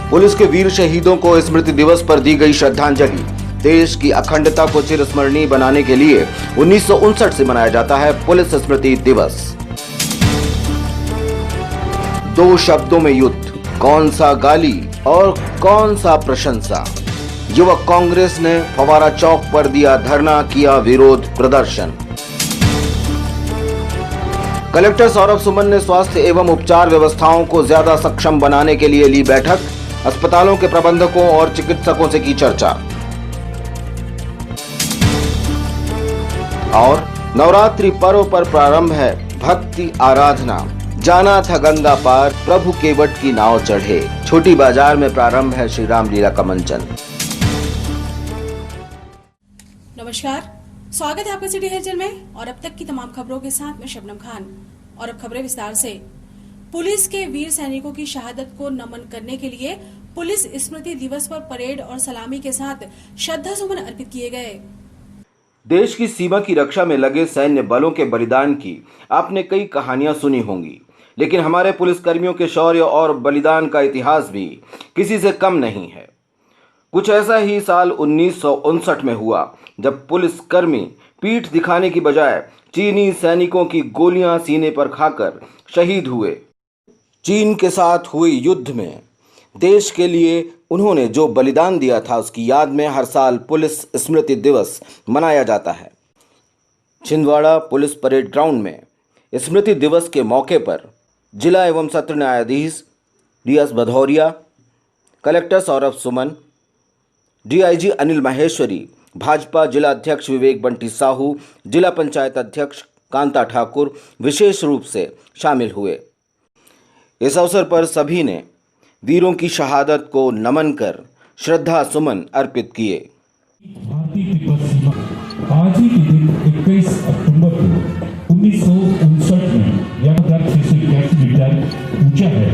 Police के वीर शहीदों को स्मृति दिवस पर दी गई श्रद्धांजलि। देश की अखंडता को चिरस्मरणीय बनाने के लिए 1959 से मनाया जाता है पुलिस स्मृति दिवस। दो शब्दों में युद्ध, कौन सा गाली और कौन सा प्रशंसा। युवक कांग्रेस ने फवारा चौक पर दिया धरना, किया विरोध प्रदर्शन। कलेक्टर सौरभ सुमन ने स्वास्थ्य एवं उपचार व्यवस्थाओं को ज्यादा सक्षम बनाने के लिए ली बैठक। अस्पतालों के प्रबंधकों और चिकित्सकों से की चर्चा। और नवरात्रि पर्व पर प्रारंभ है भक्ति आराधना। जाना था गंगा पार, प्रभु केवट की नाव चढ़े। छोटी बाजार में प्रारंभ है श्री राम लीला का मंचन। नमस्कार, स्वागत है आपका सिटी हलचल में और अब तक की तमाम खबरों के साथ मैं शबनम खान। और अब खबरें विस्तार से। पुलिस के वीर सैनिकों की शहादत को नमन करने के लिए पुलिस स्मृति दिवस पर परेड और सलामी के साथ श्रद्धा सुमन अर्पित किए गए। देश की सीमा की रक्षा में लगे सैन्य बलों के बलिदान की आपने कई कहानियां सुनी होंगी, लेकिन हमारे पुलिसकर्मियों के शौर्य और बलिदान का इतिहास भी किसी से कम नहीं है। कुछ ऐसा ही साल 1959 में हुआ, जब पुलिसकर्मी पीठ दिखाने की बजाय चीनी सैनिकों की गोलियां सीने पर खाकर शहीद हुए। चीन के साथ हुए युद्ध में देश के लिए उन्होंने जो बलिदान दिया था, उसकी याद में हर साल पुलिस स्मृति दिवस मनाया जाता है। छिंदवाड़ा पुलिस परेड ग्राउंड में स्मृति दिवस के मौके पर जिला एवं सत्र न्यायाधीश रियाज भदौरिया, कलेक्टर सौरभ सुमन, डीआईजी अनिल माहेश्वरी, भाजपा जिला अध्यक्ष विवेक बंटी साहू, जिला पंचायत अध्यक्ष कांता ठाकुर विशेष रूप से शामिल हुए। इस अवसर पर सभी ने वीरों की शहादत को नमन कर श्रद्धा सुमन अर्पित किए। आज ही के दिन 21 अक्टूबर को 1959 में यहाँ विज्ञान पूछा है।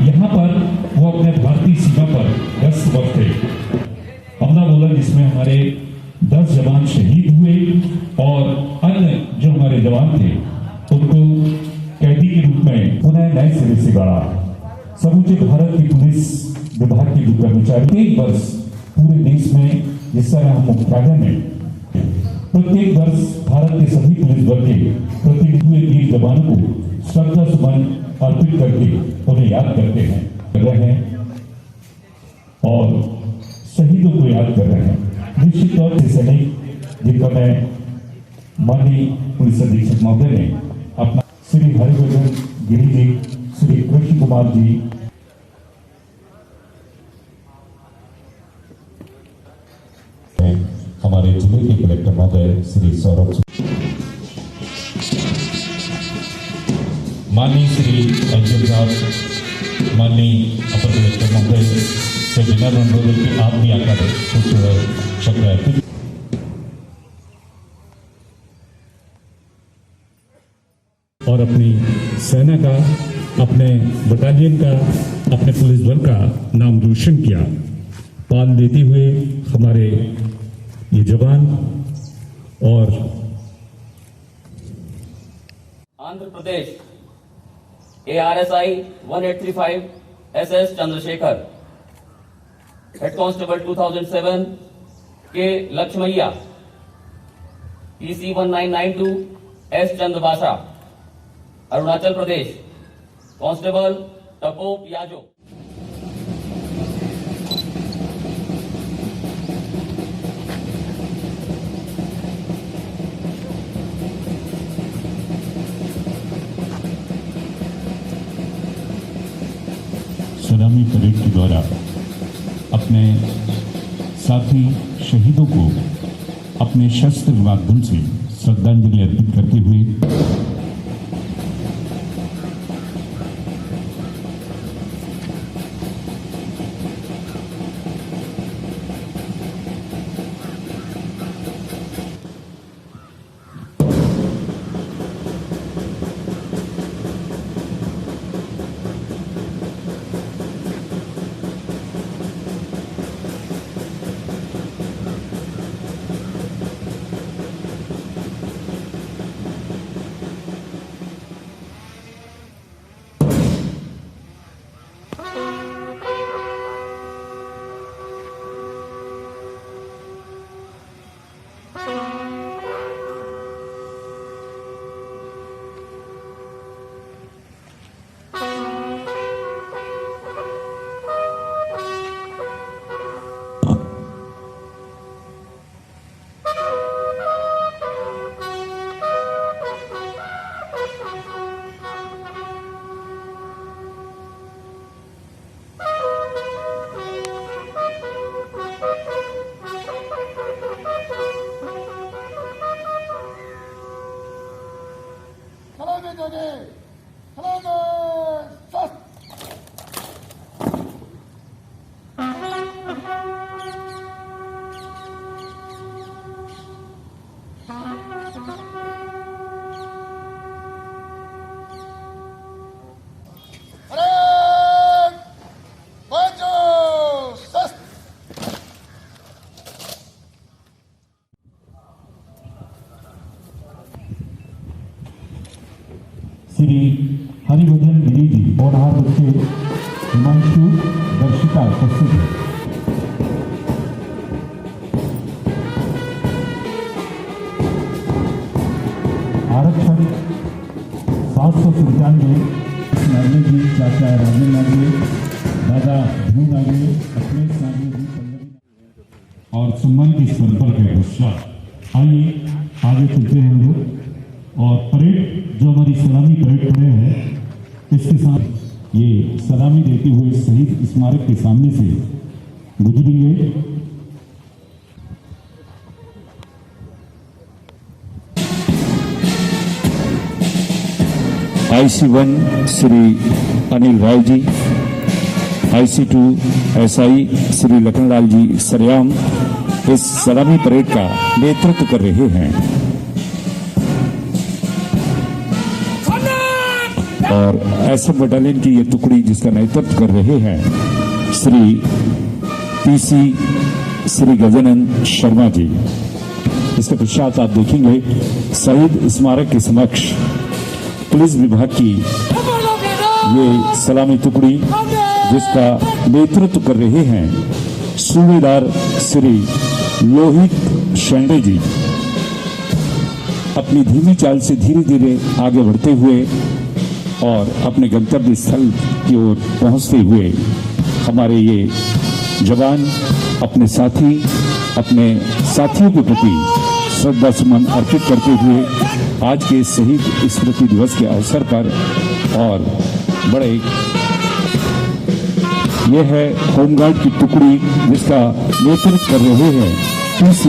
यहाँ पर वो अपने भारतीय सीमा पर 10 वक्त थे। हमला बोला जिसमें हमारे 10 जवान शहीद हुए और अन्य जो हमारे जवान थे उनको कैदी के रूप में पुनः नए सिरे से गढ़ा। समूचे भारत की पुलिस विभाग के जो कर्मचारी एक वर्ष पूरे देश में, जिस तरह हम मुख्यालय में प्रत्येक वर्ष भारत के सभी पुलिस बल के प्रतिनिधि हुए वीर जवानों को श्रद्धा सुमन अर्पित करके उन्हें याद करते हैं, कर रहे हैं और शहीदों को याद कर रहे हैं। निश्चित तौर से सैनिक जिनका मैं माननीय पुलिस अधीक्षक महोदय ने अपना श्री हरिवर्धन गिरी जी, श्री कृष्ण कुमार जी, हमारे जिले के कलेक्टर महोदय श्री सौरभ, माननीय श्री एचएम साहब, माननीय अपर कलेक्टर महोदय से विनम्र अनुरोध है कि आप भी आकर कुछ शब्द अर्पित और अपनी सेना का, अपने बटालियन का, अपने पुलिस बल का नाम रोशन किया। पाल देते हुए हमारे ये जवान और Andhra Pradesh ARSI 1835 SS Chandrashekhar, head constable 2007 के Laxmaiah, PC 1992 S चंद्रभाषा, Arunachal Pradesh constable टपोप Yajo. सलामी परेड के द्वारा अपने साथी शहीदों को अपने शस्त्र माध्यम से श्रद्धांजलि अर्पित करते हुए हिमांशु दर्शिता उपस्थित है। आरक्षण 795 नागले जी, चाचा राजन नागले, दादा ध्रुव नागले, अखिलेश नागले जी, पल्लवी और सम्मान की स्पर्धा के पश्चात आइए आगे चलते हैं हम लोग। और परेड जो हमारी सलामी परेड खड़े हैं, इसके साथ ये सलामी देते हुए शहीद स्मारक के सामने से गुजरेंगे। IC1 Shri Anil Rai ji, IC2 SI Shri Lakhanlal जी सरेआम इस सलामी परेड का नेतृत्व कर रहे हैं। और एसएफ बटालियन की ये टुकड़ी जिसका नेतृत्व कर रहे हैं श्री PC श्री गजानन शर्मा जी। इसके पश्चात आप देखेंगे शहीद स्मारक के समक्ष पुलिस विभाग की ये सलामी टुकड़ी जिसका नेतृत्व कर रहे हैं सूबेदार श्री लोहित शेंडे जी। अपनी धीमी चाल से धीरे धीरे आगे बढ़ते हुए और अपने गंतव्य स्थल की ओर पहुंचते हुए हमारे ये जवान अपने साथियों के प्रति श्रद्धा सुमन अर्पित करते हुए आज के शहीद स्मृति दिवस के अवसर पर और बड़े यह है होमगार्ड की टुकड़ी जिसका नेतृत्व कर रहे हैं PC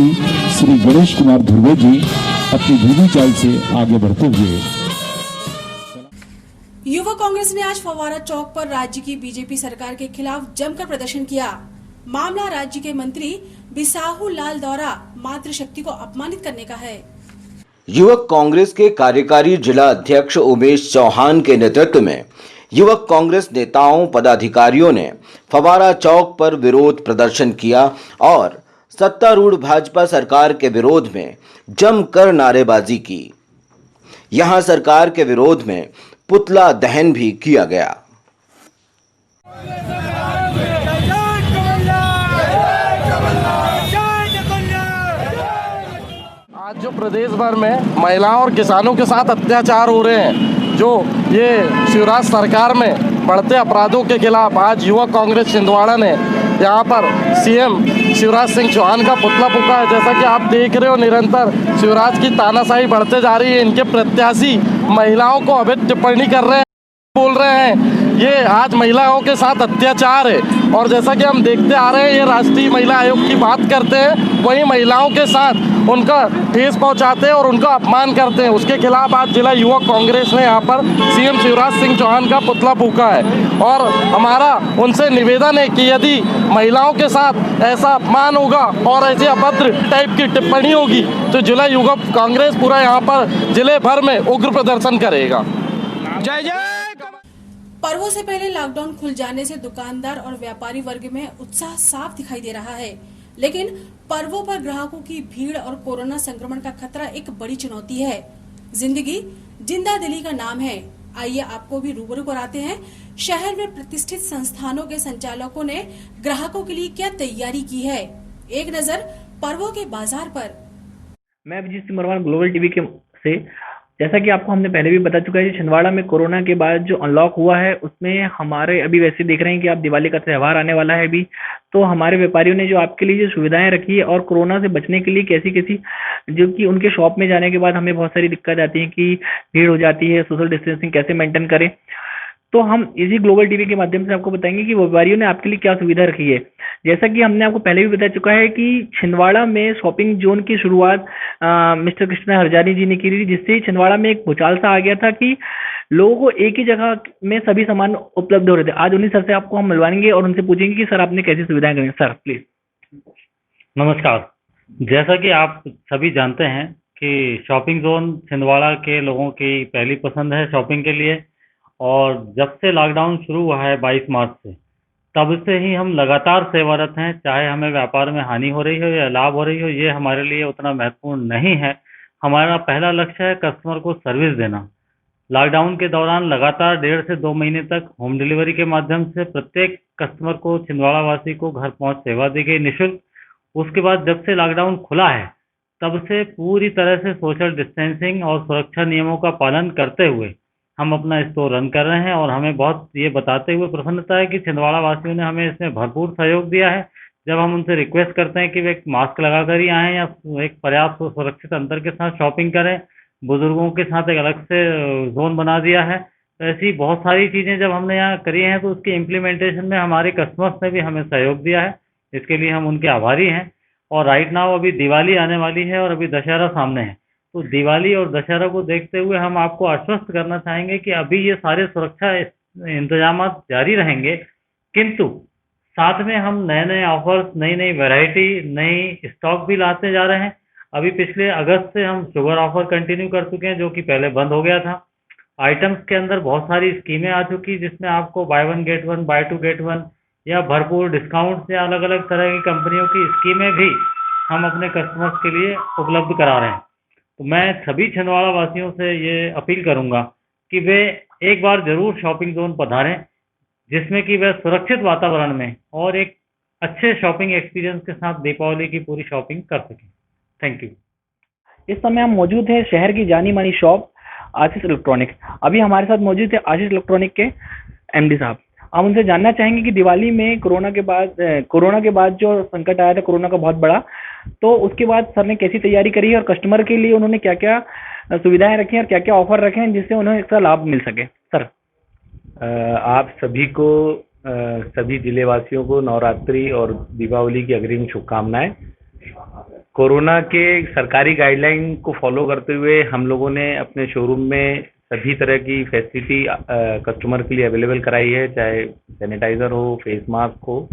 श्री गणेश कुमार ध्रुवे जी। अपनी धीमी चाल से आगे बढ़ते हुए युवा कांग्रेस ने आज फव्वारा चौक पर राज्य की बीजेपी सरकार के खिलाफ जमकर प्रदर्शन किया। मामला राज्य के मंत्री बिसाहू लाल द्वारा मातृशक्ति को अपमानित करने का है। युवक कांग्रेस के कार्यकारी जिला अध्यक्ष उमेश चौहान के नेतृत्व में युवक कांग्रेस नेताओं पदाधिकारियों ने फव्वारा चौक पर विरोध प्रदर्शन किया और सत्तारूढ़ भाजपा सरकार के विरोध में जमकर नारेबाजी की। यहां सरकार के विरोध में पुतला दहन भी किया गया। आज जो प्रदेश भर में महिलाओं और किसानों के साथ अत्याचार हो रहे हैं, जो ये शिवराज सरकार में बढ़ते अपराधों के खिलाफ आज युवा कांग्रेस छिंदवाड़ा ने यहाँ पर CM शिवराज सिंह चौहान का पुतला फूंका है। जैसा कि आप देख रहे हो निरंतर शिवराज की तानाशाही बढ़ते जा रही है। इनके प्रत्याशी महिलाओं को अवैध टिप्पणी कर रहे हैं, बोल रहे हैं ये आज महिलाओं के साथ अत्याचार है। और जैसा कि हम देखते आ रहे हैं ये राष्ट्रीय महिला आयोग की बात करते हैं, वहीं महिलाओं के साथ उनका ठेस पहुंचाते हैं और उनका अपमान करते हैं। उसके खिलाफ आज जिला युवा कांग्रेस ने यहाँ पर CM शिवराज सिंह चौहान का पुतला फूंका है। और हमारा उनसे निवेदन है कि यदि महिलाओं के साथ ऐसा अपमान होगा और ऐसी अभद्र टाइप की टिप्पणी होगी तो जिला युवा कांग्रेस पूरा यहाँ पर जिले भर में उग्र प्रदर्शन करेगा। जय जय। पर्वों से पहले लॉकडाउन खुल जाने से दुकानदार और व्यापारी वर्ग में उत्साह साफ दिखाई दे रहा है, लेकिन पर्वों पर ग्राहकों की भीड़ और कोरोना संक्रमण का खतरा एक बड़ी चुनौती है। जिंदगी जिंदा दिली का नाम है। आइए आपको भी रूबरू कराते हैं शहर में प्रतिष्ठित संस्थानों के संचालकों ने ग्राहकों के लिए क्या तैयारी की है। एक नजर पर्वों के बाजार पर। मैं अभिजीत सिंह मरवान ग्लोबल टीवी के से जैसा कि आपको हमने पहले भी बता चुका है, छिंदवाड़ा में कोरोना के बाद जो अनलॉक हुआ है उसमें हमारे अभी वैसे देख रहे हैं कि आप दिवाली का त्यौहार आने वाला है अभी, तो हमारे व्यापारियों ने जो आपके लिए जो सुविधाएं रखी है और कोरोना से बचने के लिए कैसी कैसी, जो कि उनके शॉप में जाने के बाद हमें बहुत सारी दिक्कत आती है कि भीड़ हो जाती है, सोशल डिस्टेंसिंग कैसे मेंटेन करें, तो हम इसी ग्लोबल टीवी के माध्यम से आपको बताएंगे कि व्यापारियों ने आपके लिए क्या सुविधा रखी है। जैसा कि हमने आपको पहले भी बता चुका है कि छिंदवाड़ा में शॉपिंग जोन की शुरुआत मिस्टर कृष्णा हरजानी जी ने की थी, जिससे छिंदवाड़ा में एक भूचाल सा आ गया था कि लोगों को एक ही जगह में सभी सामान उपलब्ध हो रहे थे। आज उन्हीं सर से आपको हम मिलवाएंगे और उनसे पूछेंगे कि सर आपने कैसी सुविधाएं करी। Sir please. नमस्कार। जैसा कि आप सभी जानते हैं कि शॉपिंग जोन छिंदवाड़ा के लोगों की पहली पसंद है शॉपिंग के लिए, और जब से लॉकडाउन शुरू हुआ है 22 मार्च से, तब से ही हम लगातार सेवारत हैं। चाहे हमें व्यापार में हानि हो रही हो या लाभ हो रही हो, ये हमारे लिए उतना महत्वपूर्ण नहीं है। हमारा पहला लक्ष्य है कस्टमर को सर्विस देना। लॉकडाउन के दौरान लगातार 1.5 से 2 महीने तक होम डिलीवरी के माध्यम से प्रत्येक कस्टमर को, छिंदवाड़ा वासी को घर पहुंच सेवा दी गई निःशुल्क। उसके बाद जब से लॉकडाउन खुला है तब से पूरी तरह से सोशल डिस्टेंसिंग और सुरक्षा नियमों का पालन करते हुए हम अपना स्टोर रन कर रहे हैं और हमें बहुत ये बताते हुए प्रसन्नता है कि छिंदवाड़ा वासियों ने हमें इसमें भरपूर सहयोग दिया है। जब हम उनसे रिक्वेस्ट करते हैं कि वे एक मास्क लगाकर ही आएँ या एक पर्याप्त सुरक्षित अंतर के साथ शॉपिंग करें, बुजुर्गों के साथ एक अलग से जोन बना दिया है, तो ऐसी बहुत सारी चीज़ें जब हमने यहाँ करी हैं तो उसकी इम्प्लीमेंटेशन में हमारे कस्टमर्स ने भी हमें सहयोग दिया है। इसके लिए हम उनके आभारी हैं। और राइट नाउ अभी दिवाली आने वाली है और अभी दशहरा सामने है, तो दिवाली और दशहरा को देखते हुए हम आपको आश्वस्त करना चाहेंगे कि अभी ये सारे सुरक्षा इंतजाम जारी रहेंगे, किंतु साथ में हम नए नए ऑफर्स, नई नई वैरायटी, नई स्टॉक भी लाते जा रहे हैं। अभी पिछले अगस्त से हम शुगर ऑफर कंटिन्यू कर चुके हैं, जो कि पहले बंद हो गया था। आइटम्स के अंदर बहुत सारी स्कीमें आ चुकी, जिसमें आपको बाय 1 गेट 1, बाय 2 गेट 1 या भरपूर डिस्काउंट या अलग अलग तरह की कंपनियों की स्कीमें भी हम अपने कस्टमर्स के लिए उपलब्ध करा रहे हैं। तो मैं सभी छिंदवाड़ा वासियों से ये अपील करूंगा कि वे एक बार जरूर शॉपिंग जोन पधारें, जिसमें कि वह सुरक्षित वातावरण में और एक अच्छे शॉपिंग एक्सपीरियंस के साथ दीपावली की पूरी शॉपिंग कर सकें। Thank you. इस समय हम मौजूद हैं शहर की जानी मानी शॉप आशीष इलेक्ट्रॉनिक। अभी हमारे साथ मौजूद है आशीष इलेक्ट्रॉनिक के एमडी साहब। हम उनसे जानना चाहेंगे कि दिवाली में कोरोना के बाद जो संकट आया था कोरोना का बहुत बड़ा, तो उसके बाद सर ने कैसी तैयारी करी है और कस्टमर के लिए उन्होंने क्या क्या सुविधाएं रखी हैं और क्या क्या ऑफर रखे हैं जिससे उन्हें इसका लाभ मिल सके। सर, आप सभी को, सभी जिलेवासियों को नवरात्रि और दीपावली की अग्रिम शुभकामनाएं। कोरोना के सरकारी गाइडलाइन को फॉलो करते हुए हम लोगों ने अपने शोरूम में सभी तरह की फैसिलिटी कस्टमर के लिए अवेलेबल कराई है, चाहे सैनिटाइज़र हो, फेस मास्क हो।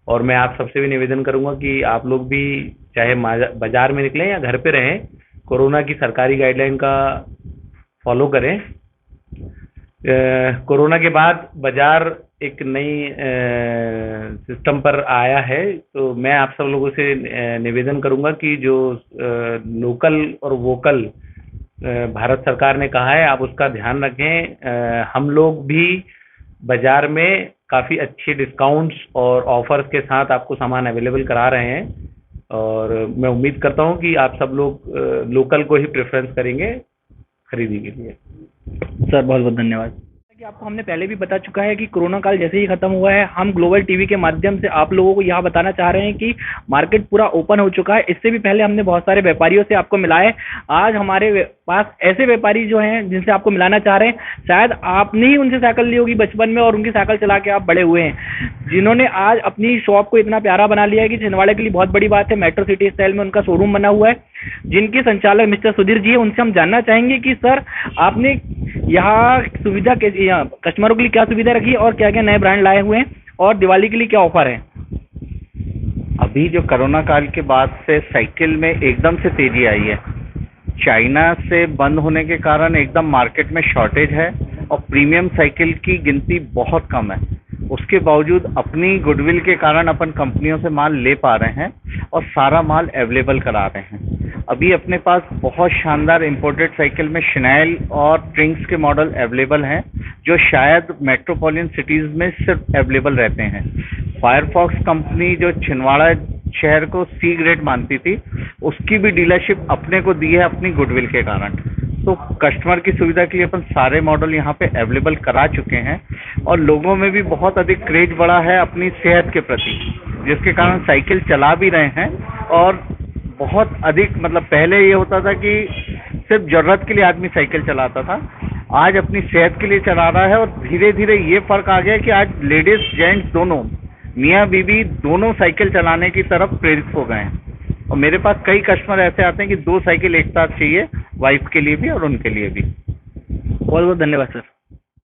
और मैं आप सबसे भी निवेदन करूंगा कि आप लोग भी चाहे बाजार में निकलें या घर पे रहें, कोरोना की सरकारी गाइडलाइन का फॉलो करें। कोरोना के बाद बाजार एक नई सिस्टम पर आया है, तो मैं आप सब लोगों से निवेदन करूंगा कि जो लोकल और वोकल भारत सरकार ने कहा है, आप उसका ध्यान रखें। हम लोग भी बाजार में काफ़ी अच्छे डिस्काउंट्स और ऑफर्स के साथ आपको सामान अवेलेबल करा रहे हैं, और मैं उम्मीद करता हूं कि आप सब लोग लोकल को ही प्रेफरेंस करेंगे खरीदी के लिए। सर बहुत बहुत धन्यवाद। कि आपको हमने पहले भी बता चुका है कि कोरोना काल जैसे ही खत्म हुआ है, हम ग्लोबल टीवी के माध्यम से आप लोगों को यह बताना चाह रहे हैं कि मार्केट पूरा ओपन हो चुका है। इससे भी पहले हमने बहुत सारे व्यापारियों से आपको मिलाए। आज हमारे पास ऐसे व्यापारी जो हैं जिनसे आपको मिलाना चाह रहे हैं, शायद आपने ही उनसे साइकिल ली होगी बचपन में और उनकी साइकिल चला के आप बड़े हुए हैं, जिन्होंने आज अपनी शॉप को इतना प्यारा बना लिया है कि छिंदवाड़ा के लिए बहुत बड़ी बात है। मेट्रो सिटी स्टाइल में उनका शोरूम बना हुआ है, जिनके संचालक मिस्टर सुधीर जी है। उनसे हम जानना चाहेंगे कि सर, आपने यहाँ सुविधा कैसी, यहाँ कस्टमरों के लिए क्या सुविधा रखी है और क्या क्या नए ब्रांड लाए हुए हैं और दिवाली के लिए क्या ऑफर है? अभी जो कोरोना काल के बाद से साइकिल में एकदम से तेजी आई है। चाइना से बंद होने के कारण एकदम मार्केट में शॉर्टेज है और प्रीमियम साइकिल की गिनती बहुत कम है। उसके बावजूद अपनी गुडविल के कारण अपन कंपनियों से माल ले पा रहे हैं और सारा माल अवेलेबल करा रहे हैं। अभी अपने पास बहुत शानदार इंपोर्टेड साइकिल में शनैल और ट्रिंक्स के मॉडल अवेलेबल हैं, जो शायद मेट्रोपॉलिटन सिटीज़ में सिर्फ अवेलेबल रहते हैं। फायरफॉक्स कंपनी जो छिंदवाड़ा शहर को सी ग्रेड मानती थी, उसकी भी डीलरशिप अपने को दी है अपनी गुडविल के कारण। तो कस्टमर की सुविधा के लिए अपन सारे मॉडल यहाँ पे अवेलेबल करा चुके हैं और लोगों में भी बहुत अधिक क्रेज बढ़ा है अपनी सेहत के प्रति, जिसके कारण साइकिल चला भी रहे हैं। और बहुत अधिक, मतलब पहले ये होता था कि सिर्फ ज़रूरत के लिए आदमी साइकिल चलाता था, आज अपनी सेहत के लिए चला रहा है। और धीरे धीरे ये फ़र्क आ गया कि आज लेडीज़ जेंट्स दोनों, मियाँ बीवी दोनों साइकिल चलाने की तरफ प्रेरित हो गए हैं। और मेरे पास कई कस्टमर ऐसे आते हैं कि 2 साइकिल एक साथ चाहिए, वाइफ के लिए भी और उनके लिए भी। बहुत बहुत धन्यवाद सर।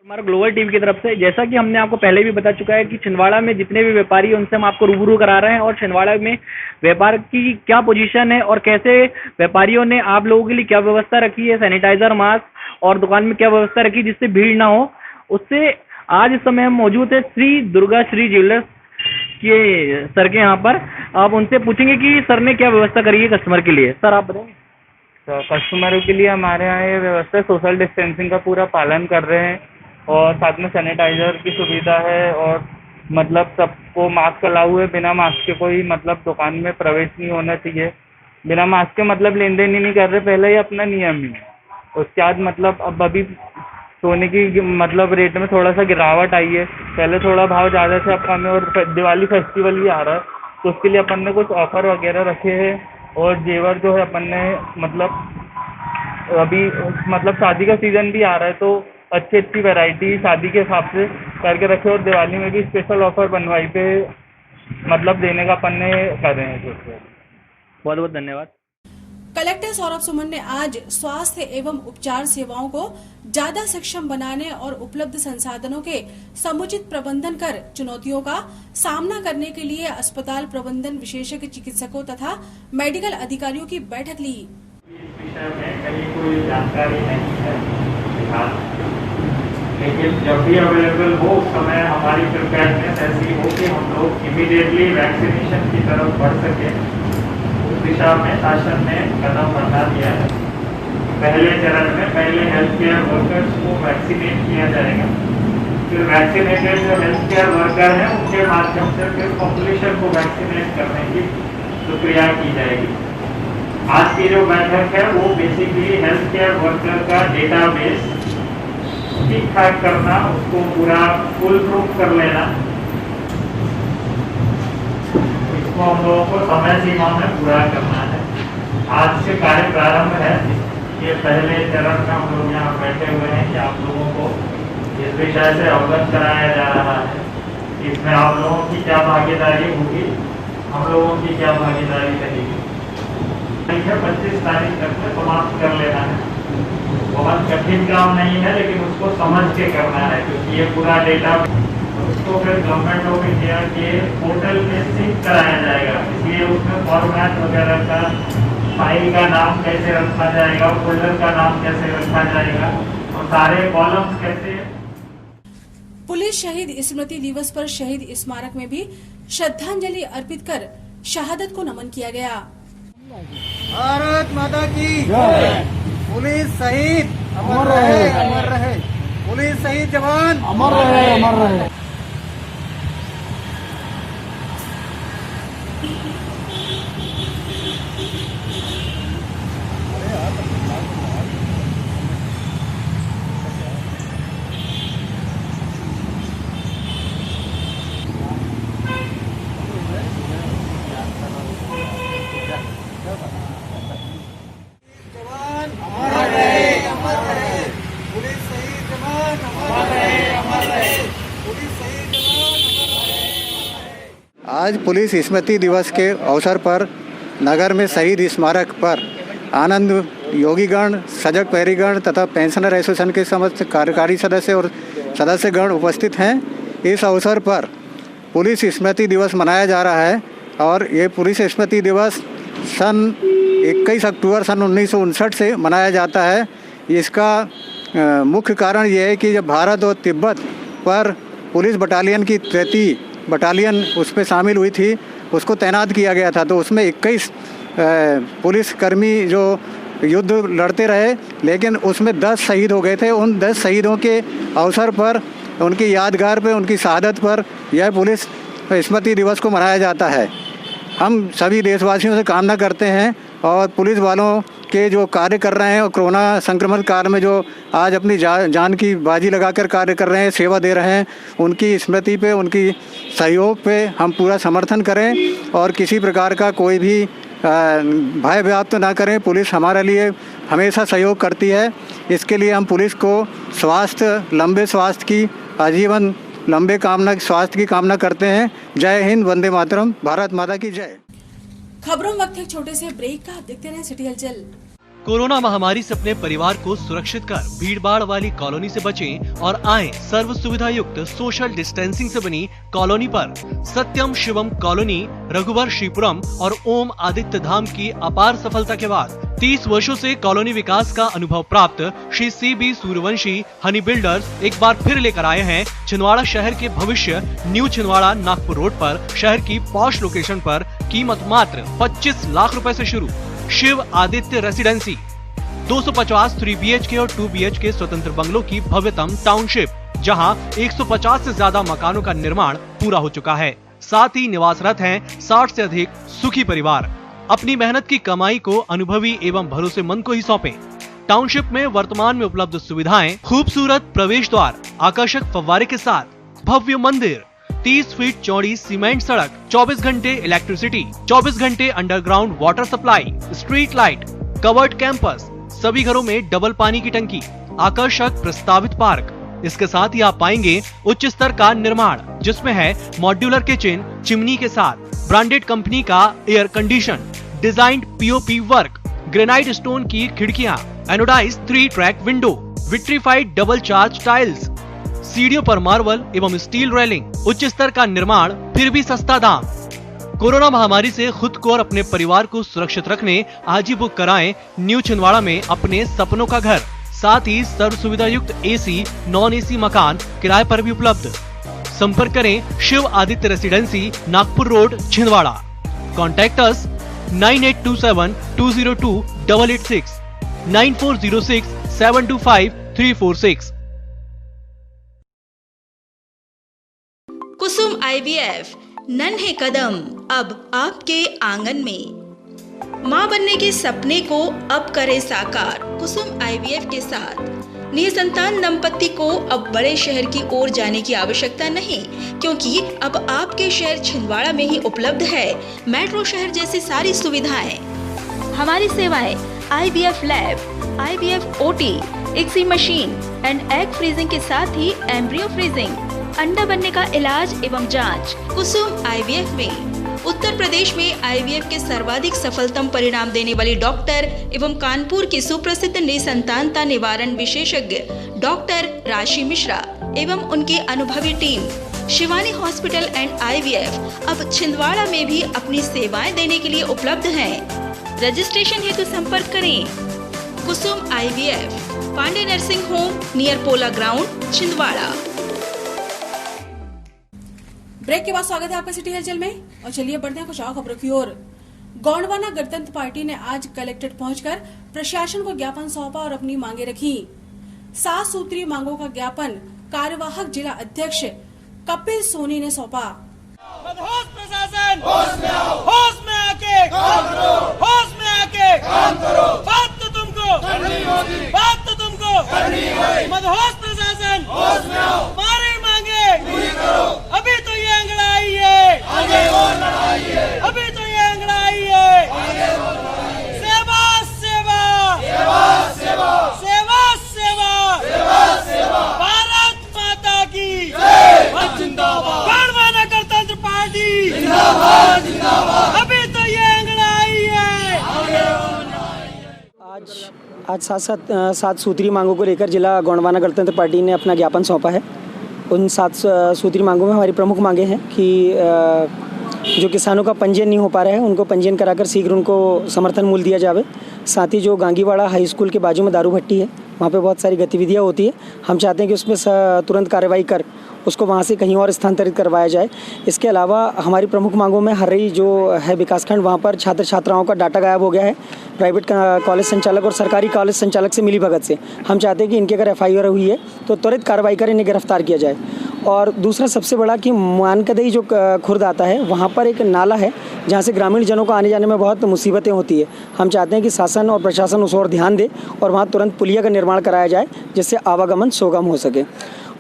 हमारा ग्लोबल टीवी की तरफ से, जैसा कि हमने आपको पहले भी बता चुका है कि छिंदवाड़ा में जितने भी व्यापारी हैं उनसे हम आपको रूबरू करा रहे हैं और छिंदवाड़ा में व्यापार की क्या पोजीशन है और कैसे व्यापारियों ने आप लोगों के लिए क्या व्यवस्था रखी है, सैनिटाइजर, मास्क और दुकान में क्या व्यवस्था रखी जिससे भीड़ ना हो, उससे आज इस समय हम मौजूद है श्री दुर्गा श्री ज्वेलर्स के सर के यहाँ पर। आप उनसे पूछेंगे कि सर ने क्या व्यवस्था करी है कस्टमर के लिए। सर आप बताएंगे। कस्टमरों के लिए हमारे यहाँ ये व्यवस्था सोशल डिस्टेंसिंग का पूरा पालन कर रहे हैं और साथ में सैनिटाइजर की सुविधा है और मतलब सबको मास्क अलाउ है। बिना मास्क के कोई मतलब दुकान में प्रवेश नहीं होना चाहिए। बिना मास्क के मतलब लेन देन ही नहीं कर रहे, पहले ही अपना नियम ही है। उसके बाद मतलब अब अभी सोने की मतलब रेट में थोड़ा सा गिरावट आई है। पहले थोड़ा भाव ज़्यादा थे, अब कम है और दिवाली फेस्टिवल भी आ रहा है तो उसके लिए अपन ने कुछ ऑफर वगैरह रखे हैं। और जेवर जो है अपन ने मतलब अभी मतलब शादी का सीज़न भी आ रहा है तो अच्छी वैरायटी शादी के हिसाब से करके रखे और दिवाली में भी स्पेशल ऑफर बनवाई पे मतलब देने का अपन ने कर रहे हैं। बहुत बहुत धन्यवाद। कलेक्टर सौरभ सुमन ने आज स्वास्थ्य एवं उपचार सेवाओं को ज्यादा सक्षम बनाने और उपलब्ध संसाधनों के समुचित प्रबंधन कर चुनौतियों का सामना करने के लिए अस्पताल प्रबंधन विशेषज्ञ चिकित्सकों तथा मेडिकल अधिकारियों की बैठक ली। इस विषय में कहीं कोई जानकारी नहीं है फिलहाल, लेकिन जब भी अवेलेबल हो उस समय हमारी प्रिपेयर्डनेस ऐसी हो कि हम लोग इमीडिएटली वैक्सीनेशन की तरफ बढ़ सके। उस दिशा में शासन ने कदम बढ़ा दिया है। पहले चरण में पहले हेल्थ केयर वर्कर्स को वैक्सीनेट किया जाएगा, फिर वैक्सीनेटेड जो हेल्थ केयर वर्कर हैं उनके माध्यम से फिर पॉपुलेशन को वैक्सीनेट करने की प्रक्रिया की जाएगी। आज की जो बैठक है वो बेसिकली हेल्थ केयर वर्कर का डेटाबेस ठीक ठाक करना, उसको पूरा फुल प्रूफ कर लेना, इसको हम लोगों को समय सीमा में पूरा करना है। आज से कार्य प्रारंभ है। ये पहले चरण में हम लोग यहाँ बैठे हुए हैं कि आप लोगों को इस विषय से अवगत कराया जा रहा है। इसमें आप लोगों की क्या भागीदारी होगी, हम लोगों की क्या भागीदारी रहेगी। 25 तारीख तक में समाप्त कर लेना है। बहुत कठिन काम नहीं है, लेकिन उसको समझ के करना है क्योंकि ये पूरा डेटा उसको फिर गवर्नमेंट ऑफ इंडिया के पोर्टल में सिंक कराया जाएगा। इसलिए उसमें फॉर्मेट वगैरह का, फाइल का नाम कैसे रखा जाएगा, फोल्डर का नाम कैसे रखा जाएगा और सारे कॉलम्स कैसे। पुलिस शहीद स्मृति दिवस पर शहीद स्मारक में भी श्रद्धांजलि अर्पित कर शहादत को नमन किया गया। भारत माता की जय। पुलिस शहीद अमर रहे, अमर रहे। पुलिस शहीद जवान अमर रहे, अमर रहे। आज पुलिस स्मृति दिवस के अवसर पर नगर में शहीद स्मारक पर आनंद योगीगण, सजग पैरीगण तथा पेंशनर एसोसिएशन के समस्त कार्यकारी सदस्य और सदस्यगण उपस्थित हैं। इस अवसर पर पुलिस स्मृति दिवस मनाया जा रहा है और ये पुलिस स्मृति दिवस सन 21 अक्टूबर सन 1959 से मनाया जाता है। इसका मुख्य कारण ये है कि जब भारत और तिब्बत पर पुलिस बटालियन की 33 बटालियन उसमें शामिल हुई थी, उसको तैनात किया गया था, तो उसमें 21 पुलिसकर्मी जो युद्ध लड़ते रहे, लेकिन उसमें 10 शहीद हो गए थे। उन 10 शहीदों के अवसर पर, उनकी यादगार पे, उनकी शहादत पर यह पुलिस स्मृति दिवस को मनाया जाता है। हम सभी देशवासियों से कामना करते हैं और पुलिस वालों के जो कार्य कर रहे हैं और कोरोना संक्रमण काल में जो आज अपनी जान की बाजी लगाकर कार्य कर रहे हैं, सेवा दे रहे हैं, उनकी स्मृति पे, उनकी सहयोग पे हम पूरा समर्थन करें और किसी प्रकार का कोई भी भय व्याप्त ना करें। पुलिस हमारे लिए हमेशा सहयोग करती है। इसके लिए हम पुलिस को लंबे स्वास्थ्य की, आजीवन लंबे स्वास्थ्य की कामना करते हैं। जय हिंद, वंदे मातरम, भारत माता की जय। खबरों में वक्त एक छोटे से ब्रेक का, देखते रहे सिटी हलचल। कोरोना महामारी से अपने परिवार को सुरक्षित कर भीड़-भाड़ वाली कॉलोनी से बचें और आएं सर्व सुविधा युक्त सोशल डिस्टेंसिंग से बनी कॉलोनी पर। सत्यम शिवम कॉलोनी, रघुवंशीपुरम और ओम आदित्य धाम की अपार सफलता के बाद 30 वर्षों से कॉलोनी विकास का अनुभव प्राप्त श्री CB सूर्यवंशी हनी बिल्डर्स एक बार फिर लेकर आए हैं छिंदवाड़ा शहर के भविष्य न्यू छिंदवाड़ा नागपुर रोड पर शहर की पॉश लोकेशन पर। कीमत मात्र 25 लाख रुपए से शुरू। शिव आदित्य रेसिडेंसी 250 3 BHK और 2 BHK स्वतंत्र बंगलों की भव्यतम टाउनशिप, जहां 150 से ज्यादा मकानों का निर्माण पूरा हो चुका है। साथ ही निवासरत हैं 60 से अधिक सुखी परिवार। अपनी मेहनत की कमाई को अनुभवी एवं भरोसेमंद को ही सौंपें। टाउनशिप में वर्तमान में उपलब्ध सुविधाएं: खूबसूरत प्रवेश द्वार, आकर्षक फव्वारे के साथ भव्य मंदिर, 30 फीट चौड़ी सीमेंट सड़क, 24 घंटे इलेक्ट्रिसिटी, 24 घंटे underground water supply, street light, covered campus, सभी घरों में डबल पानी की टंकी, आकर्षक प्रस्तावित पार्क। इसके साथ ही आप पाएंगे उच्च स्तर का निर्माण, जिसमें है मॉड्यूलर किचन, चिमनी के साथ ब्रांडेड कंपनी का air condition, designed POP work, granite stone की खिड़कियां, anodize 3 track window, vitrified double charge tiles, सीढ़ियों पर मार्बल एवं स्टील रेलिंग, उच्च स्तर का निर्माण, फिर भी सस्ता दाम। कोरोना महामारी से खुद को और अपने परिवार को सुरक्षित रखने आज ही बुक कराएं न्यू छिंदवाड़ा में अपने सपनों का घर। साथ ही सर्व सुविधा युक्त AC, नॉन AC मकान किराए पर भी उपलब्ध। संपर्क करें Shiv Aditya residency, Nagpur road, Chhindwara. Contact us 9827 202 886, 9406 725 346। Kusum IVF, नन्हे कदम अब आपके आंगन में। मां बनने के सपने को अब करे साकार। कुसुम IVF के साथ निसंतान दंपति को अब बड़े शहर की ओर जाने की आवश्यकता नहीं, क्योंकि अब आपके शहर छिंदवाड़ा में ही उपलब्ध है मेट्रो शहर जैसी सारी सुविधाएं। हमारी सेवाएं IVF lab, IVF OT, ICSI machine and egg freezing के साथ ही एम्ब्रियो फ्रीजिंग, अंडा बनने का इलाज एवं जांच। कुसुम IVF में उत्तर प्रदेश में IVF के सर्वाधिक सफलतम परिणाम देने वाली डॉक्टर एवं कानपुर की सुप्रसिद्ध निसंतानता निवारण विशेषज्ञ डॉक्टर राशि मिश्रा एवं उनकी अनुभवी team Shivani hospital and IVF अब छिंदवाड़ा में भी अपनी सेवाएं देने के लिए उपलब्ध हैं। रजिस्ट्रेशन हेतु संपर्क करें Kusum IVF, Pandey nursing home, near Pola ground, Chhindwara. Break के बाद स्वागत है आपका सिटी हलचल में, और चलिए बढ़ते हैं कुछ और खबरों की ओर। गोंडवाना गणतंत्र पार्टी ने आज कलेक्ट्रेट पहुंचकर प्रशासन को ज्ञापन सौंपा और अपनी मांगे रखी। 7 सूत्रीय मांगों का ज्ञापन कार्यवाहक जिला अध्यक्ष कपिल सोनी ने सौंपा। प्रशासन होश में आओ, होश में आके काम करो, होश में आके काम करो। बात तो तुमको करनी होगी, बात तो तुमको करनी होगी। मदहोश प्रशासन होश में आओ, हमारी मांगे पूरी करो। अभी तो ये अंगड़ाई है, आगे और लड़ाई है। अभी तो ये अंगड़ाई है, आगे और लड़ाई है। सेवा सेवा सेवा सेवा सेवा सेवा सेवा सेवा, भारत माता की जय, जिंदाबाद। गोंडवाना गणतंत्र पार्टी जिंदाबाद जिंदाबाद। अभी तो ये अंगड़ाई है, आगे और लड़ाई है। आज 7 सूत्री मांगों को लेकर जिला गोंडवाना गणतंत्र पार्टी ने अपना ज्ञापन सौंपा है। उन 7 सूत्री मांगों में हमारी प्रमुख मांगे हैं कि जो किसानों का पंजीयन नहीं हो पा रहा है उनको पंजीयन कराकर शीघ्र उनको समर्थन मूल्य दिया जावे। साथ ही जो गांगीवाड़ा हाई स्कूल के बाजू में दारू भट्टी है, वहाँ पे बहुत सारी गतिविधियाँ होती है। हम चाहते हैं कि उसमें तुरंत कार्रवाई कर उसको वहाँ से कहीं और स्थानांतरित करवाया जाए। इसके अलावा हमारी प्रमुख मांगों में हर्रई जो है विकासखंड, वहाँ पर छात्र छात्राओं का डाटा गायब हो गया है प्राइवेट कॉलेज संचालक और सरकारी कॉलेज संचालक से मिलीभगत से। हम चाहते हैं कि इनकी अगर FIR हुई है तो त्वरित कार्रवाई कर इन्हें गिरफ्तार किया जाए। और दूसरा सबसे बड़ा कि मानकदई जो खुर्द आता है, वहाँ पर एक नाला है जहाँ से ग्रामीण जनों को आने जाने में बहुत मुसीबतें होती है। हम चाहते हैं कि शासन और प्रशासन उस ओर ध्यान दे और वहाँ तुरंत पुलिया का निर्माण कराया जाए जिससे आवागमन सुगम हो सके।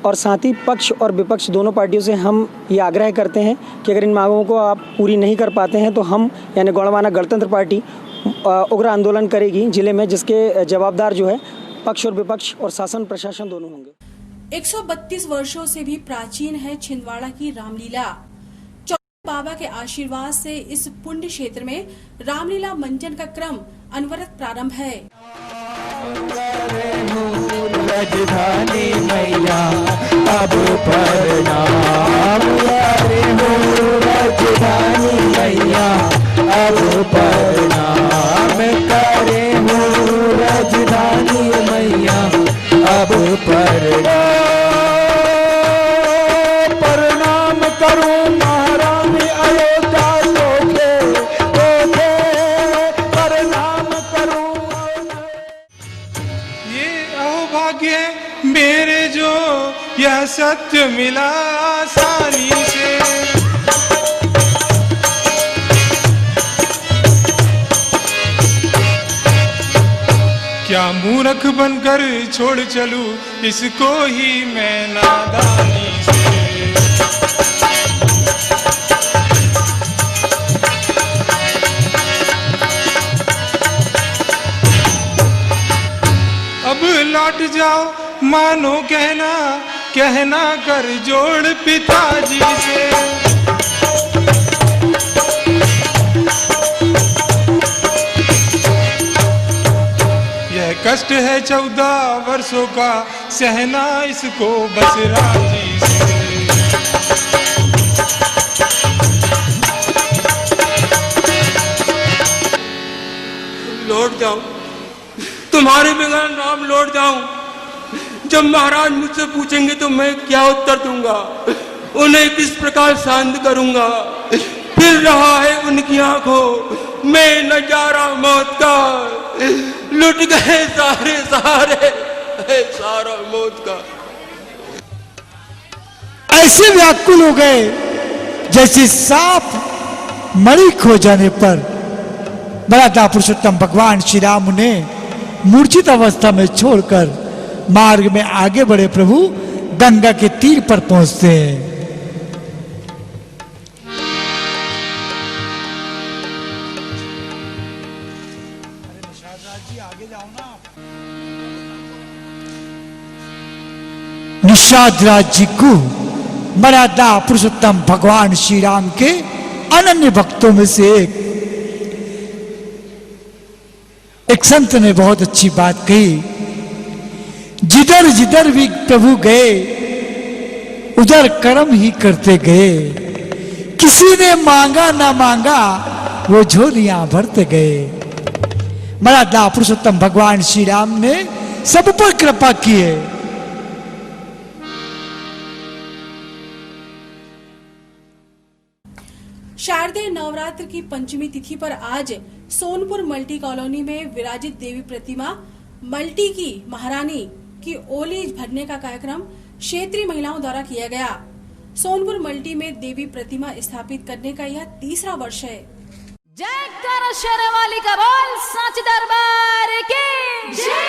और साथ ही पक्ष और विपक्ष दोनों पार्टियों से हम ये आग्रह करते हैं कि अगर इन मांगों को आप पूरी नहीं कर पाते हैं तो हम यानी गोंडवाना गणतंत्र पार्टी उग्र आंदोलन करेगी जिले में, जिसके जवाबदार जो है पक्ष और विपक्ष और शासन प्रशासन दोनों होंगे। 132 वर्षों से भी प्राचीन है छिंदवाड़ा की रामलीला। चौथे बाबा के आशीर्वाद से इस पुण्य क्षेत्र में रामलीला मंचन का क्रम अनवरत प्रारंभ है। राजधानी मैया अब प्रणाम, राजधानी मैया अब प्रणाम करे हो, राजधानी मैया अब प्रणाम करूं महारानी अयोध्या लोके प्रणाम करूं। सत्य मिला आसानी से। क्या मूर्ख बनकर छोड़ चलूं इसको ही मैं नादानी से। अब लौट जाओ मानो कहना कर जोड़ पिताजी से। यह कष्ट है 14 वर्षों का सहना इसको बस राजी से। लौट जाऊं तुम्हारे बगैर नाम लौट जाऊं। जब महाराज मुझसे पूछेंगे तो मैं क्या उत्तर दूंगा, उन्हें किस प्रकार शांत करूंगा। फिर रहा है उनकी आंखों में नजारा मौत का, लुट गए सारे सहारे सारा मौत का। ऐसे व्याकुल हो गए जैसे सांप मणि खो जाने पर। बड़ा पुरुषोत्तम भगवान श्री राम उन्हें मूर्छित अवस्था में छोड़कर मार्ग में आगे बढ़े प्रभु गंगा के तीर पर पहुंचते हैं। निषाद राज जी को मर्यादा पुरुषोत्तम भगवान श्री राम के अनन्य भक्तों में से एक संत ने बहुत अच्छी बात कही। जिधर जिधर भी प्रभु गए उधर कर्म ही करते गए, किसी ने मांगा ना मांगा वो झोलियां भरते गए। मर्यादा पुरुषोत्तम भगवान श्री राम ने सब पर कृपा की है। शारदीय नवरात्र की पंचमी तिथि पर आज सोनपुर मल्टी कॉलोनी में विराजित देवी प्रतिमा मल्टी की महारानी की ओली भरने का कार्यक्रम क्षेत्रीय महिलाओं द्वारा किया गया। सोनपुर मल्टी में देवी प्रतिमा स्थापित करने का यह तीसरा वर्ष है। जयकारा शेरवाली का बोल सच दरबार की जय।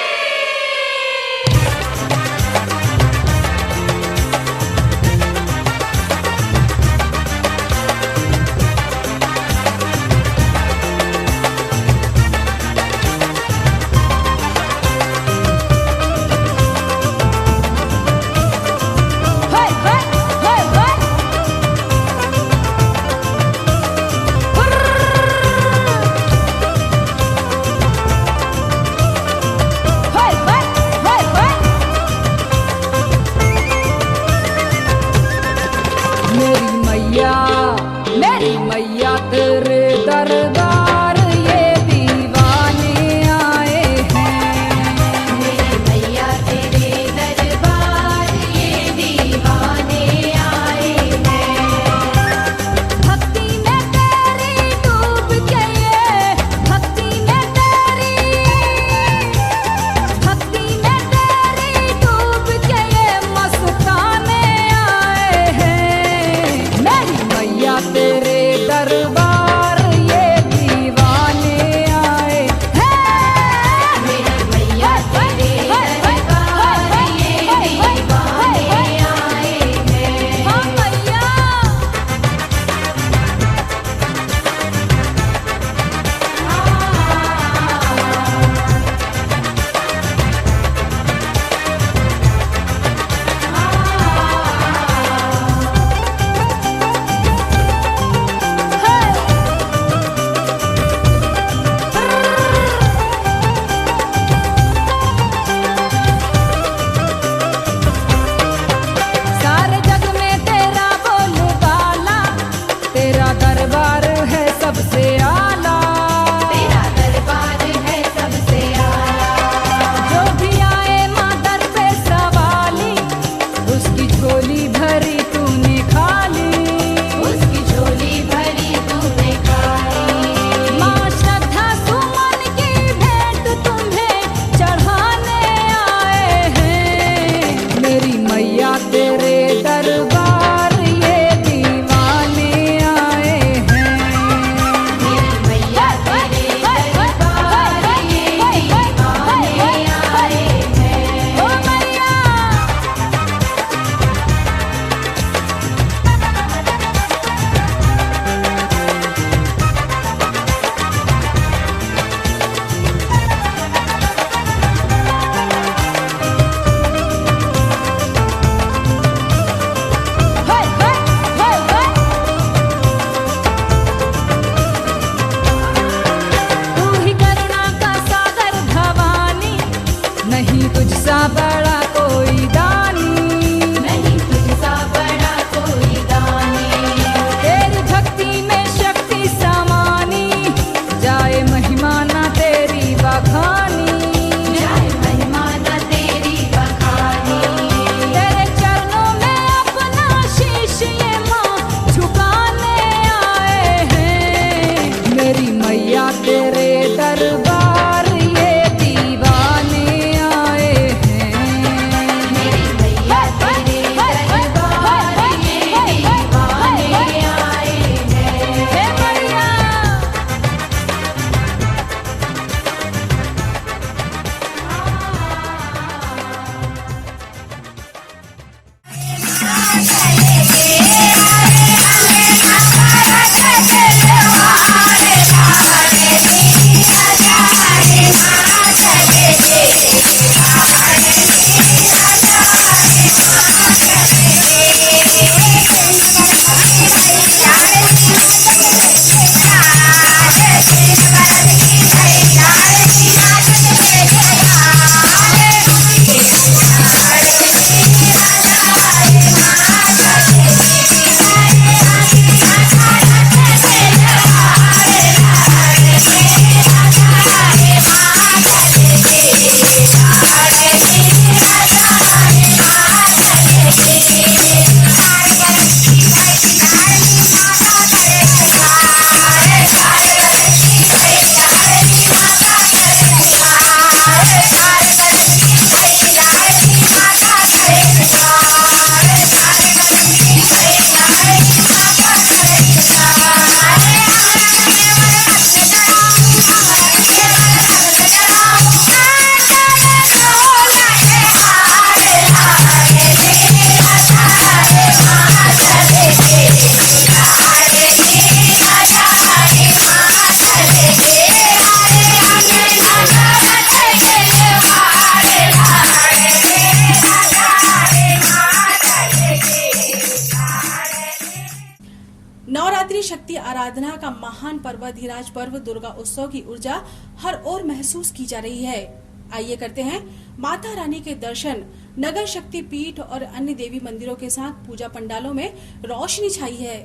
मेरी मैया तेरे दरबार ये दीवाने आए हैं। मेरी मैया तेरे दरबार ये दीवाने आए हैं। भक्ति में तेरी डूब के ये भक्ति में तेरी डूब के ये मस्ताने आए हैं। मेरी मैया तेरे दरबार ये दीवाने आए हैं। मेरी मैया तेरे दरबार ये दीवाने आए हैं। हाँ मैया सारे जग में तेरा बोलबाला, तेरा दरबार है सबसे आला। तेरा दरबार है सबसे आला। जो भी आए माँ दर पे सवाली, उसकी झोली भरी तूने खाली। उसकी झोली भरी तूने खाली। माँ श्रद्धा सुमन की भेंट तुम्हें चढ़ाने आए हैं। मेरी मैया तेरे नवरात्रि शक्ति आराधना का महान पर्व धीराज पर्व दुर्गा उत्सव की ऊर्जा हर ओर महसूस की जा रही है। आइए करते हैं माता रानी के दर्शन। नगर शक्ति पीठ और अन्य देवी मंदिरों के साथ पूजा पंडालों में रोशनी छाई है।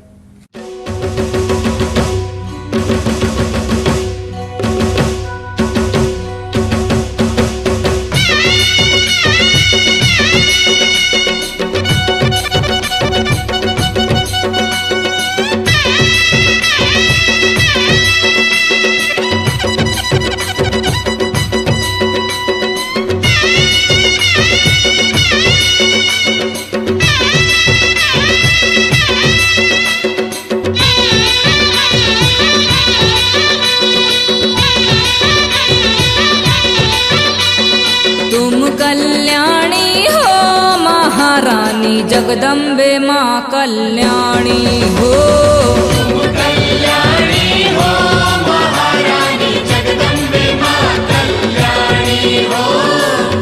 कल्याणी हो महारानी जगदम्बे माँ कल्याणी हो। कल्याणी हो महारानी जगदम्बे माँ कल्याणी हो।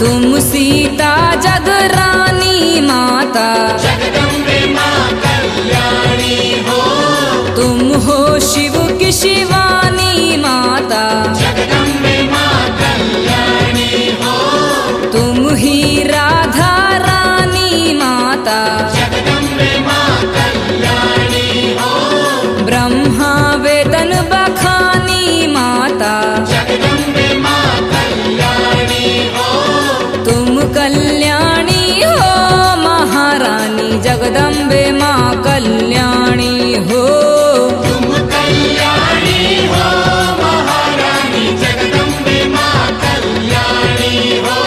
तुम सीता जगरानी माता जगदम्बे माँ कल्याणी हो। तुम हो शिव की शिवानी माता जगदम्बे माँ कल्याणी हो। तुम ही राधा रानी माता जगदम्बे माँ कल्याणी हो। ब्रह्मा वेदन बखानी माता जगदम्बे माँ कल्याणी हो। तुम कल्याणी हो महारानी जगदम्बे माँ कल्याणी हो। तुम कल्याणी हो महारानी जगदम्बे माँ कल्याणी हो।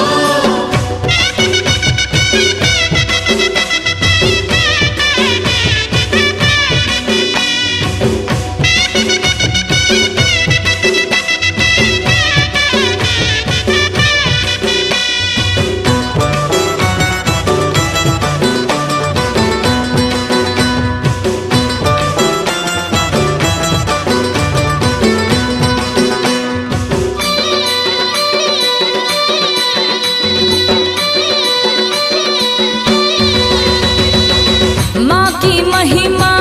माँ की महिमा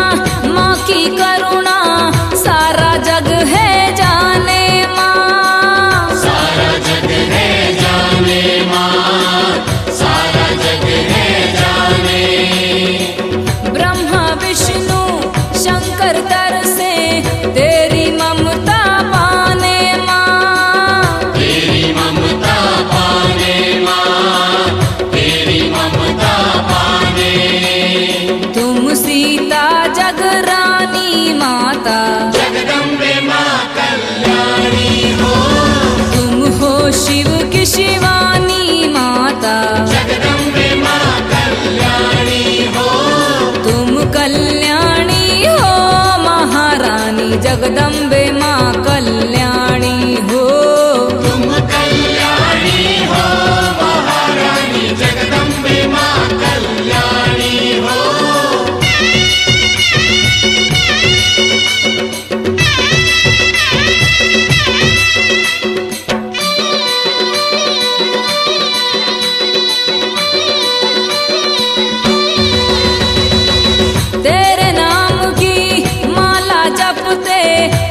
माँ की करुणा सारा जग है जाने माँ। सारा जग है जाने माँ। सारा जग है जाने। ब्रह्मा विष्णु शंकर तर से तेरी ममता पाने माँ। तेरी ममता पाने माँ। तेरी ममता पाने। तुम सीता जगरानी माता जगदम्बे माँ कल्याणी हो। तुम हो शिव की शिवानी माता जगदम्बे माँ कल्याणी हो। तुम कल्याणी हो महारानी जगदम्बे माँ कल्याणी हो। तुम कल्याणी हो महारानी जगदम्बे माँ कल्याणी हो। तेरे नाम की माला जपते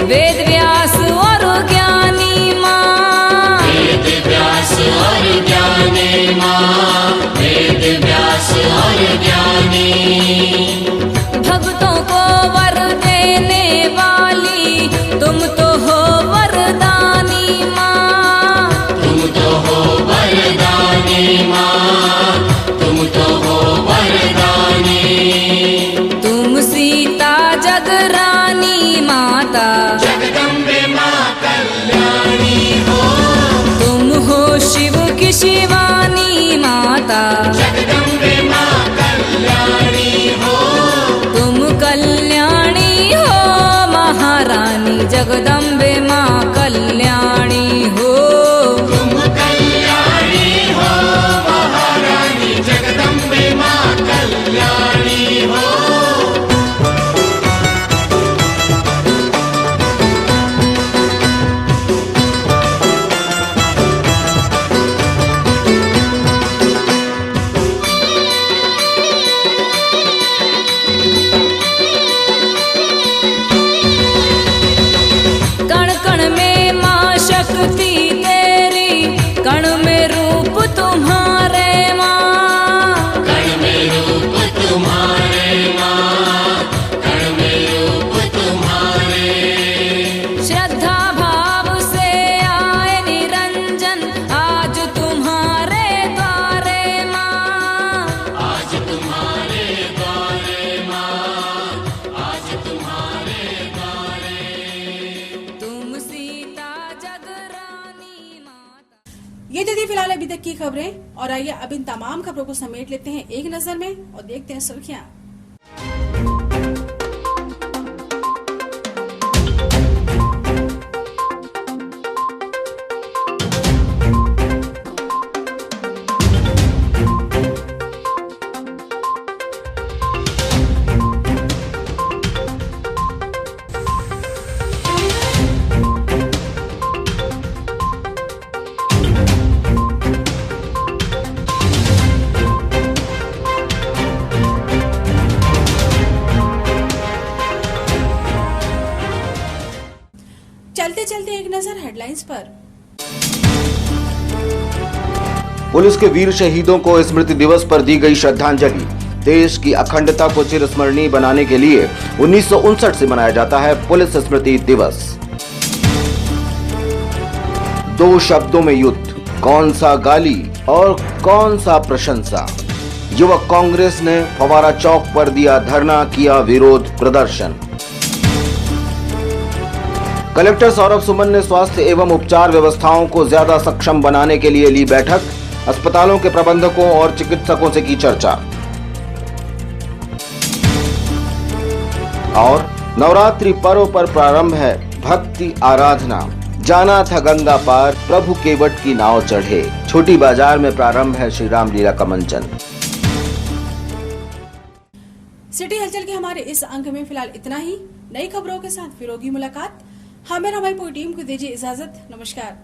वेद व्यास और ज्ञानी माँ। वेद व्यास और ज्ञानी माँ। वेद व्यास और ज्ञानी। भक्तों को वर देने वाली तुम तो हो वरदानी माँ। तुम तो हो वरदानी माँ। तुम तो हो वरदानी। तुम सीता जगरानी माता जगदम्बे माँ कल्याणी हो। तुम हो शिव की शिवानी माता जगदम्बे माँ कल्याणी हो। तुम कल्याणी हो महारानी जगदम्बे माँ कल्याणी हो। तुम कल्याणी हो महारानी जगदम्बे माँ कल्याणी हो। अभी तक की खबरें, और आइए अब इन तमाम खबरों को समेट लेते हैं एक नजर में और देखते हैं सुर्खियां। चलते चलते एक नजर हेडलाइंस पर। पुलिस के वीर शहीदों को स्मृति दिवस पर दी गई श्रद्धांजलि। देश की अखंडता को चिरस्मरणीय बनाने के लिए 1959 से मनाया जाता है पुलिस स्मृति दिवस। दो शब्दों में युद्ध, कौन सा गाली और कौन सा प्रशंसा। युवक कांग्रेस ने फवारा चौक पर दिया धरना, किया विरोध प्रदर्शन। कलेक्टर सौरभ सुमन ने स्वास्थ्य एवं उपचार व्यवस्थाओं को ज्यादा सक्षम बनाने के लिए ली बैठक। अस्पतालों के प्रबंधकों और चिकित्सकों से की चर्चा। और नवरात्रि पर्व पर प्रारंभ है भक्ति आराधना। जाना था गंगा पार, प्रभु केवट की नाव चढ़े। छोटी बाजार में प्रारंभ है श्री राम लीला का मंचन। सिटी हलचल के हमारे इस अंक में फिलहाल इतना ही। नई खबरों के साथ फिर होगी मुलाकात। हमें और हमारी पूरी टीम को दीजिए इजाजत। नमस्कार।